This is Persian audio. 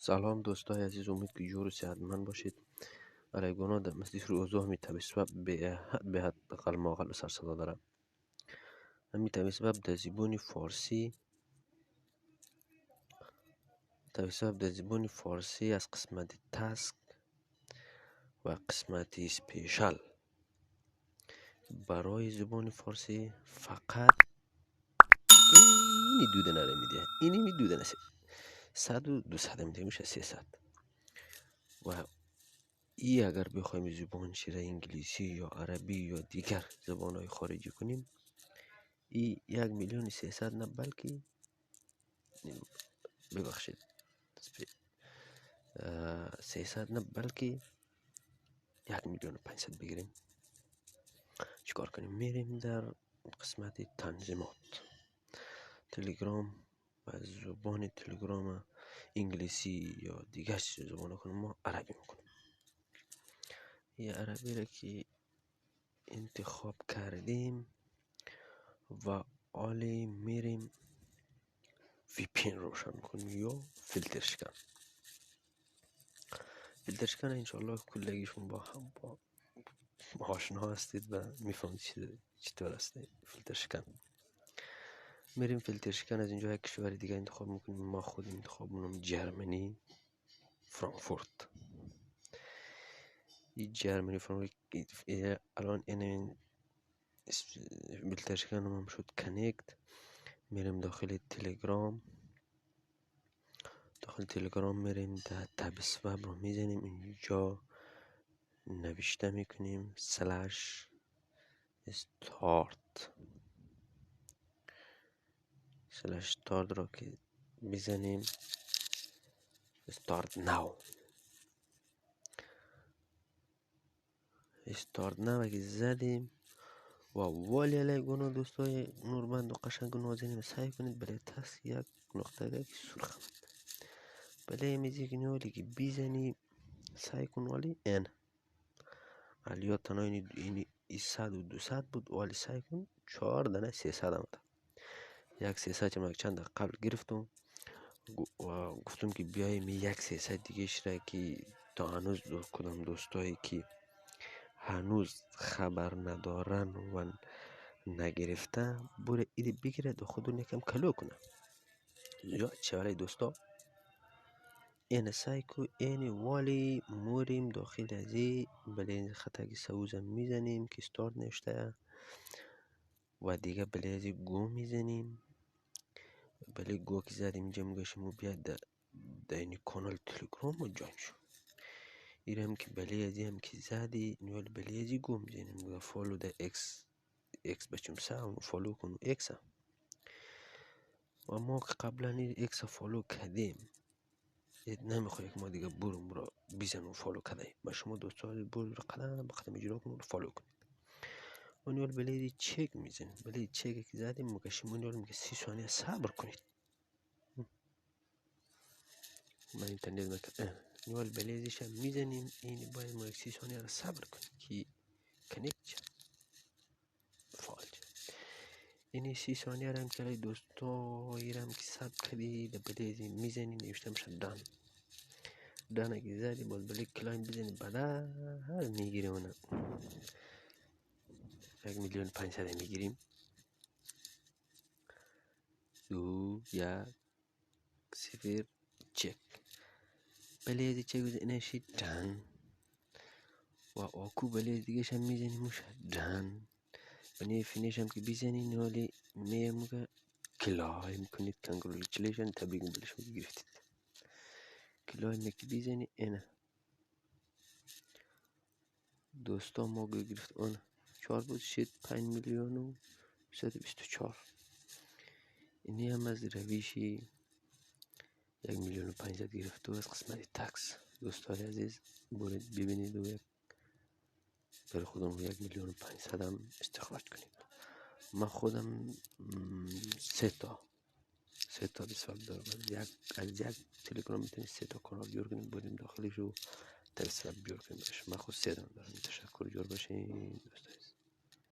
سلام دوستای عزیز، امید که جور و صحتمند باشید. علیگونا در مثل اوضاع می توسط به حد قلماقل و سرصدا دارم. می توسط در زبان فارسی از قسمت تاسک و قسمت اسپیشال برای زبان فارسی فقط اینی دوده نره میده، اینی می دوده نسید 100 و 200 میده، میشه 300. و ای اگر بخوایم زبان شیره انگلیسی یا عربی یا دیگر زبانهای خارجی کنیم، ای 1,300,000 نه بلکه ببخشید 300 نه بلکه 1,500,000 بگیریم. چیکار کنیم؟ میریم در قسمت تنظیمات تلگرام و زبان تلگرام انگلیسی یا دیگر زبان کنیم، ما عربی میکنیم. یه عربی را که انتخاب کردیم و آلی میریم وی پین روشن کنیم یا فیلتر شکن انشاءالله کلگیشون با هم با آشنا هستید و میفهمید چطور است فیلتر شکن. میریم فیلتر شکن، از اینجا یک کشور دیگه انتخاب میکنیم. ما خود انتخاب میکنم جرمنی فرانکفورت. این جرمنی فرانکفورت الان این فیلتر شکن هم شد کنکت. میریم داخل تلگرام میریم در تب اسواب رو میزنیم، اینجا نوشته میکنیم سلش استارت را که میزنیم استارت ناو که زدیم و والی علیگونه دوستای نورمند و قشنگ و نازنین سعی کنید برای تست یک نقطه که سرخ بله میزی والی که بیزنی سعی کن والی این علیات تنها اینی 100 و 200 بود، والی سعی کن 4 دانه 300 آمده. یک 300 چم چند قبل گرفتم و گفتم که بیایم یک 300 دیگه شده که تا هنوز کدام دوستایی که هنوز خبر ندارن و نگرفته بوره ایده بگیره و خودون یکم کلو کنه. یا چه دوستا این سایکو این والی موریم داخل ازی بله خطاگی سوزم میزنیم که استارت نشته و دیگه بله ازی گو میزنیم. بله گو که زدیم اینجا میگوشیم و بیاد در این کانال تلگرام و جوین شو. ایرم که بله ازی هم که زدی نوال بله ازی گو میزنیم میگه فالو در اکس بچم سا فالو کنو اکس هم. و ما که قبلا این اکس فالو کردیم نمیخواه که ما دیگه برم را بیزن و فالو کردیم. با شما دوستان برو را قدم به قدم اجرا کنو فالو کنید. اونیال بلیدی چک میزنیم، بلیدی چک که زدیم مگشیم اونیال میگه 30 ثانیه صبر کنید. من اینترنت میکنم اونیال بلیدیش هم میزنیم، این باید ما 30 ثانیه را صبر کنید که کنیکت فعال شد. اینی 30 ثانیه را هم که دوستا ایرم که صبر کردید بلیدی میزنیم نوشته میشه دانه که زدی باز بلیک کلاین بزنید بعدا هر میگیره اونه 1,500,000 میگیریم. 2 1 0 چک بلیدی چک بزنیشی دن و آکو بلید دیگه هم میزنیمش دن بنی فینیش هم که بیزنین ولی میموگه کلایم کنید. کنگرولیچلیشن تبریک بلش گرفتید. کلایم که بیزنی اینه دوستا ما گرفت اون 4 بود شد 5,124,000. اینی هم از رویشی 1,500,000 گرفت و از قسمت تکس. دوستان عزیز برید ببینید و برای خودم 1,500,000 هم استخراج کنید. من خودم 3 تا بسواب دارم. از یک تلگرام میتونید 3 تا کانال بیار کنید، بریم داخلش رو تلسواب بیار کنید. من خود 3 دارم. تشکر، جور باشین دوستان.